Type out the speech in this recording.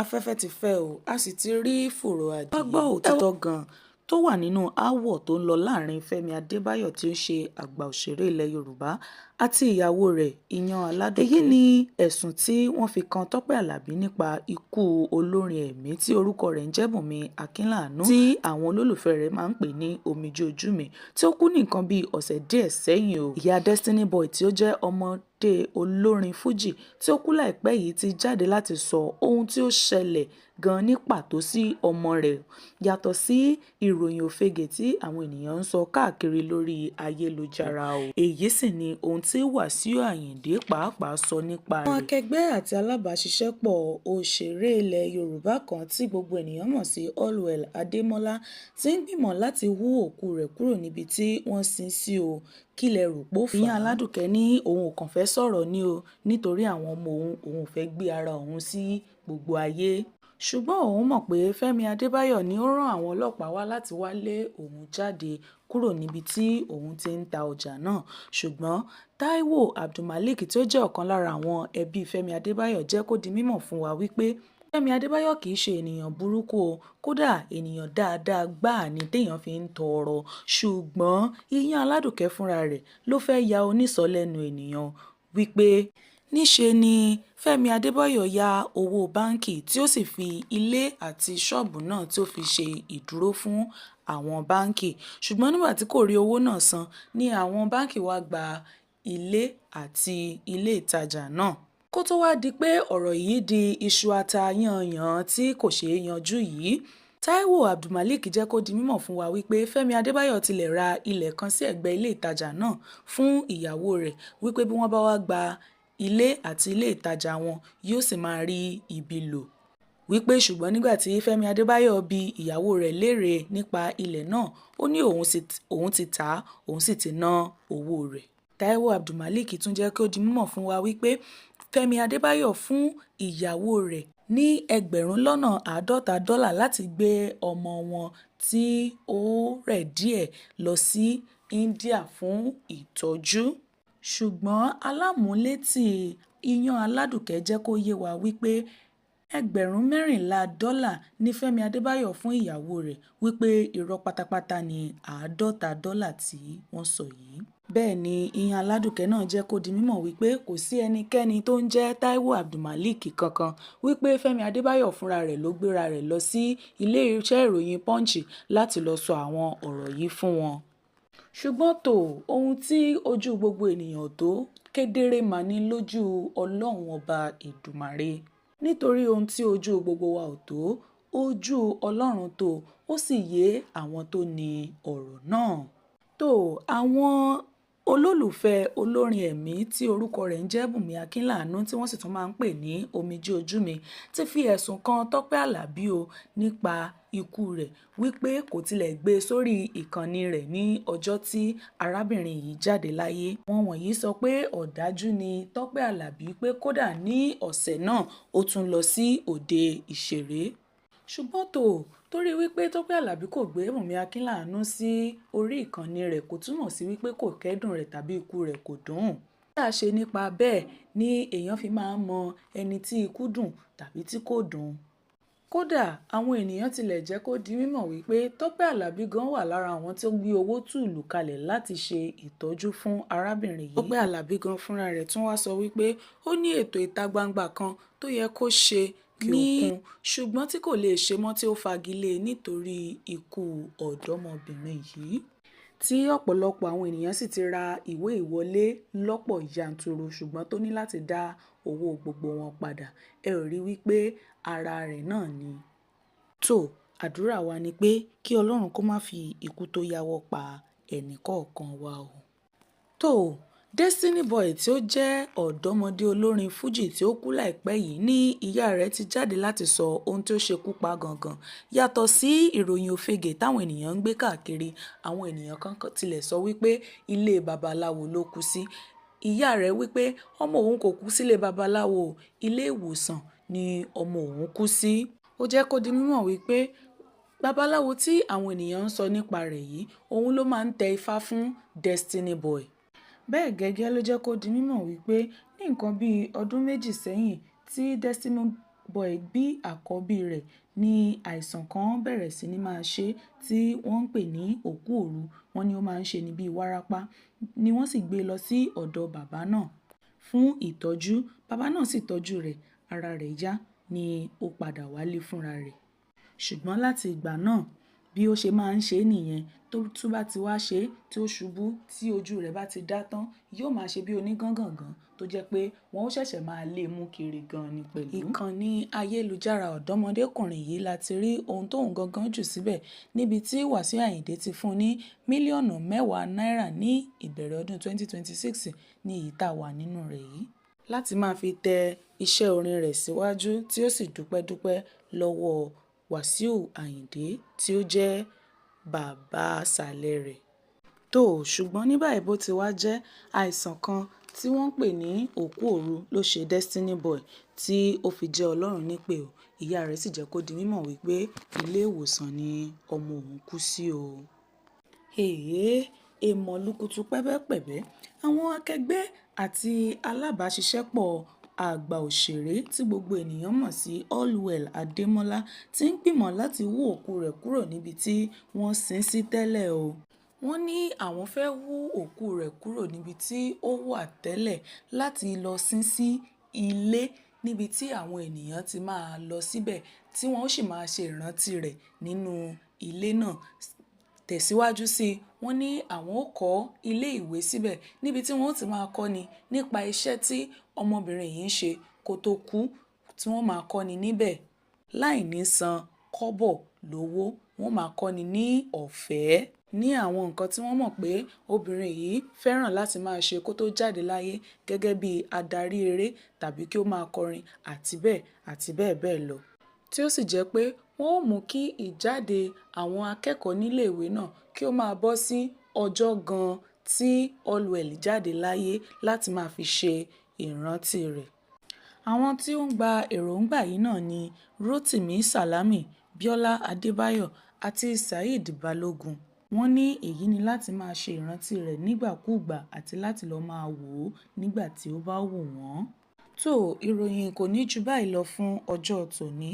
afẹ́fẹ́ ti fẹ́ o a sì ti rí fòrò adìẹ. wá gbọ́ òtítọ́ gan-an tó wà nínú aáwọ̀ tó ń lọ láàrin Fẹ́mi Adébáyọ̀ tí ó ṣe àgbà òṣèré ilẹ̀ Yorùbá àti ìyàwó rẹ̀ Ìyàn Aládùkẹ́. èyí ni ẹ̀sùn tí wọ́n fi kan Tọ́pẹ́ Àlàbí nípa ikú olórin ẹ̀mí tí orúkọ rẹ̀ ń jẹ́ Bùnmi Akínláàánú tí àwọn olólùfẹ́ rẹ̀ máa ń pè ní Omijé Ojú Mi tí ó kú ní nǹkan bíi ọ̀sẹ̀ díẹ̀ sẹ́yìn o. ìyá Destiny Boy tí ó jẹ́ ọmọdé olórin Fújì tí ó kú láìpẹ́ yìí ti jáde láti sọ ohun tí ó ṣẹlẹ̀ gan ní pàtó sí ọmọ rẹ̀ yàtọ̀ sí ìròyìn òfegè tí àwọn ènìyàn ń sọ káàkiri lórí ayélujára o. èyí sì ni ohun tí Wàsíù Àyìndé pàápàá sọ nípa rẹ̀. àwọn akẹgbẹ́ àti alábàáṣiṣẹ́pọ̀ òṣèré ilẹ̀ Yorùbá kan tí gbogbo ènìyàn mọ̀ sí Allwell Adémọ́lá ti ń gbìmọ̀ láti hú òkú rẹ̀ kúrò níbi tí wọ́n sin sí o. kílẹ̀ rò pó fà á. Ìyàn Aládùkẹ́ ní òun ò kàn fẹ́ sọ̀rọ̀ ní o nítorí àwọn ọmọ òun ò fẹ́ gbé ara òun sí gbogbo ayé ṣùgbọ́n òun mọ̀ pé Fẹ́mi Adébáyọ̀ ni ó rán àwọn ọlọ́pàá wá láti wá lé òun jáde kúrò níbi tí òun ti ń ta ọjà náà ṣùgbọ́n Táíwò Abdulmalik tí ó jẹ́ ọ̀kan lára àwọn ẹbí Fẹ́mi Adébáyọ̀ jẹ́ kó di mímọ̀ fún wa wípé Fẹ́mi Adébáyọ̀ kì í ṣe ènìyàn burúkú o kódà ènìyàn dáadáa gbáà ni téèyàn fi ń tọrọ ṣùgbọ́n Ìyàn Aládùkẹ́ fúnra rẹ̀ ló fẹ́ ya onísọ̀lẹ́nu ènìyàn wípé níṣe ni Fẹ́mi Adébáyọ̀ ya owó báǹkì tí ó sì fi ilé àti ṣọ́ọ̀bù náà tí ó fi ṣe ìdúró fún àwọn báǹkì ṣùgbọ́n nígbà tí kò rí owó náà san ni àwọn báǹkì wá gba ilé àti ilé ìtajà náà kó tó wá di pé ọ̀rọ̀ yìí di iṣu ata yanyan tí kò ṣeé yanjú yìí. Táíwò Abdulmalik jẹ́ kó di mímọ̀ fún wa wípé Fẹ́mi Adébáyọ̀ tilẹ̀ ra ilẹ̀ kan sí ẹ̀gbẹ́ ilé ìtajà náà fún ìyàwó rẹ̀ wípé bí wọ́n bá wá gba ilé àti ilé ìtajà wọn yóò sì máa rí ibi lò wípé ṣùgbọ́n nígbà tí Fẹ́mi Adébáyọ̀ bi ìyàwó rẹ̀ léèrè nípa ilẹ̀ náà ó ní òun ti tà á òun sì ti ná owó rẹ̀. Táíwò Abdulmalik tún jẹ́ kó di mímọ̀ fún wa wípé Fẹ́mi Adébáyọ̀ fún ìyàwó rẹ̀ ní $50,000 láti gbé ọmọ wọn tí ó rẹ̀ díẹ̀ lọ sí India fún ìtọ́jú ṣùgbọ́n alámúlétì Ìyàn Aládùkẹ́ jẹ́ kó yé wa wípé $14,000 ní Fẹ́mi Adébáyọ̀ fún ìyàwó rẹ̀ wípé irọ́ pátápátá ni $50 tí wọ́n sọ yìí. bẹ́ẹ̀ ni Ìyàn Aládùkẹ́ náà jẹ́ kó di mímọ̀ wípé kò sí ẹnikẹ́ni tó ń jẹ́ Táíwò Abdulmalik kankan wípé Fẹ́mi Adébáyọ̀ fúnra rẹ̀ ló gbéra rẹ̀ lọ sí ilé iṣẹ́ ìròyìn Punch láti lọ sọ àwọn ọ̀rọ̀ yìí fún wọn. ṣùgbọ́n ohun tí ojú gbogbo ènìyàn tó kedere mà ní lójú Ọlọ́run ọba Èdùmàrè nítorí ohun tí ojú gbogbo wa ò tó ojú Ọlọ́run tó ó sì yé àwọn tó ní ọ̀rọ̀ náà. àwọn olólùfẹ́ olórin ẹ̀mí tí orúkọ rẹ̀ ń jẹ́ Bùnmi Akínláàánú tí wọ́n sì tún máa ń pè ní Omijé Ojú Mi ti fi ẹ̀sùn kan Tọ́pẹ́ Àlàbí o nípa ikú rẹ̀ wípé kò tilẹ̀ gbé sórí ìkànnì rẹ̀ ní ọjọ́ tí arábìnrin yìí jáde láyé. wọ́n wọ̀nyí sọ pé ọ̀dájú ni Tọ́pẹ́ Àlàbí pé kódà ní ọ̀sẹ̀ náà ó tún lọ sí òde ìṣeré ṣùgbọ́n torí wípé Tọ́pẹ́ Àlàbí kò gbé Bùnmi Akínláàánú sí orí ìkànnì rẹ̀ kò túmọ̀ sí wípé kò kẹ́dùn rẹ̀ tàbí ikú rẹ̀ kò dùn. bí a ṣe nípa bẹ́ẹ̀ ni èèyàn fi máa ń mọ ẹni tí ikú dùn tàbí tí kò dùn. kódà àwọn ènìyàn tilẹ̀ jẹ́ kó di mímọ̀ wípé Tọ́pẹ́ Àlàbí gan wà lára àwọn tó gbé owó tùlù kalẹ̀ láti ṣe ìtọ́jú fún arábìnrin yìí. Tọ́pẹ́ Àlàbí gan fúnra rẹ̀ tún wá sọ wípé ó ní ètò ìta gbangba kan tó yẹ kó ṣe ní ṣùgbọ́n tí kò lè ṣe mọ́ tí ó fagilé nítorí ikú ọ̀dọ́mọbìnrin yìí tí ọ̀pọ̀lọpọ̀ àwọn ènìyàn sì ti ra ìwé ìwọlé lọ́pọ̀ yanturu ṣùgbọ́n tó ní láti dá owó gbogbo wọn padà. ẹ ò rí wípé ara rẹ̀ náà ni. àdúrà wa ni pé kí Ọlọ́run kó má fi ikú tó yáwọ́ pa ẹnìkọ̀ọ̀kan wa o. Destiny Boy tí ó jẹ́ ọ̀dọ́mọdé olórin Fújì tí ó kú láìpẹ́ yìí ní ìyá rẹ̀ ti jáde láti sọ ohun tí ó ṣekú pa gangan yàtọ̀ sí ìròyìn òfegè táwọn ènìyàn ń gbé káàkiri. àwọn ènìyàn kan tilẹ̀ sọ wípé ilé babaláwo ló kú sí. ìyá rẹ̀ wípé ọmọ òun kò kú sílé babaláwo ilé ìwòsàn ni ọmọ òun kú sí. ó jẹ́ kó di mímọ̀ wípé babaláwo tí àwọn ènìyàn ń sọ nípa rẹ̀ yìí òun ló máa ń tẹ ifá fún Destiny Boy. bẹ́ẹ̀ gẹ́gẹ́ ló jẹ́ kó di mímọ̀ wípé ní nǹkan bíi ọdún méjì sẹ́yìn tí Destiny Boy bí àkọ́bí rẹ̀ ní àìsàn kan bẹ̀rẹ̀ sí ní máa ṣe tí wọ́n ń pè ní òkú òru. Wọ́n ní ó máa ń ṣe ní bíi wárápá, ni wọ́n sì gbé lọ sí ọ̀dọ̀ bàbá náà fún ìtọ́jú. Bàbá náà sì tọ́jú rẹ̀, ara rẹ̀ yá ni ó padà wálé fúnra rẹ̀. Ṣùgbọ́n láti ìgbà náà bí ó ṣe máa ń ṣe nìyẹn, tó tún bá ti wá ṣe tí ó ṣubú tí ojú rẹ̀ bá ti dá tán, yóò máa ṣe bí onígangangan tó jẹ́ pé wọ́n ó ṣẹ̀ṣẹ̀ máa lé mú kiri gan ni pẹ̀lú. Ìkànnì ayélujára ọ̀dọ́mọdékùnrin yìí la ti rí ohun tóun gangan jù síbẹ̀, níbi tí Wàsíù Àyìndé ti fún ní mílíọ̀nù 10 náírà ní ìbẹ̀rẹ̀ ọdún 2026 ní èyí tá a wà nínú rẹ̀ yìí, láti máa fi tẹ iṣẹ́ orin rẹ̀ síwájú, tí ó sì dúpẹ́ lọ́wọ́ Wàsíù Àyìndé tí ó jẹ́ bàbá sàlẹ̀ rẹ̀. Ṣùgbọ́n ní báyìí bó ti wá jẹ́, àìsàn kan tí wọ́n ń pè ní òkú òru ló ṣe Destiny Boy tí ó fi jẹ́ Ọlọ́run nípè o. Ìyá rẹ̀ sì jẹ́ kó di mímọ̀ wípé ilé ìwòsàn ni ọmọ òun kú sí o. Èèmọ̀ lukutu pẹ́bẹ́pẹ̀bẹ́. Àwọn akẹgbẹ́ àti alábàáṣiṣẹ́pọ̀ àgbà òṣèré tí gbogbo ènìyàn mọ̀ sí Allwell Adémọ́lá ti ń gbìmọ̀ láti wú òkú rẹ̀ kúrò níbi tí wọ́n sin sí tẹ́lẹ̀ o. Wọ́n ní àwọn fẹ́ wú òkú rẹ̀ kúrò níbi tí ó wà tẹ́lẹ̀ láti lọ sin sí ilé níbi tí àwọn ènìyàn ti máa lọ síbẹ̀ tí wọ́n ó sì máa ṣe ìrántí rẹ̀ nínú ilé náà. Tẹ̀síwájú sí i, wọ́n ní àwọn ó kọ́ ilé ìwé síbẹ̀ níbi tí wọ́n ó ti máa kọ́ni nípa iṣẹ́ tí ọmọbìnrin yìí ń ṣe kó tó kú, tí wọ́n máa kọ́ni níbẹ̀ láì ní san kọ́bọ̀ lówó. Wọ́n máa kọ́ni ní ọ̀fẹ́ ní àwọn nǹkan tí wọ́n mọ̀ pé obìnrin yìí fẹ́ràn láti máa ṣe kó tó jáde láyé, gẹ́gẹ́ bí adarí eré tàbí kí ó máa kọrin àti bẹ́ẹ̀ bẹ́ẹ̀ lọ. Tí ó sì jẹ́ pé wọ́n ó mú kí ìjáde àwọn akẹ́kọ̀ọ́ níléèwé náà kí ó máa bọ́ sí ọjọ́ gan tí Allwell jáde láyé láti máa fi ṣe ìrántí rẹ̀. Àwọn tí ó ń gba èròǹgbà yìí náà ni Rotimi Salami, Biola Adébáyọ̀ àti Saheed Balogun. Wọ́n ní èyí ni láti máa ṣe ìrántí rẹ̀ nígbàkúùgbà àti láti lọ máa wò ó nígbà tí ó bá wù wọ́n. Ìròyìn kò ní ju báyìí lọ fún ọjọ́ tòní.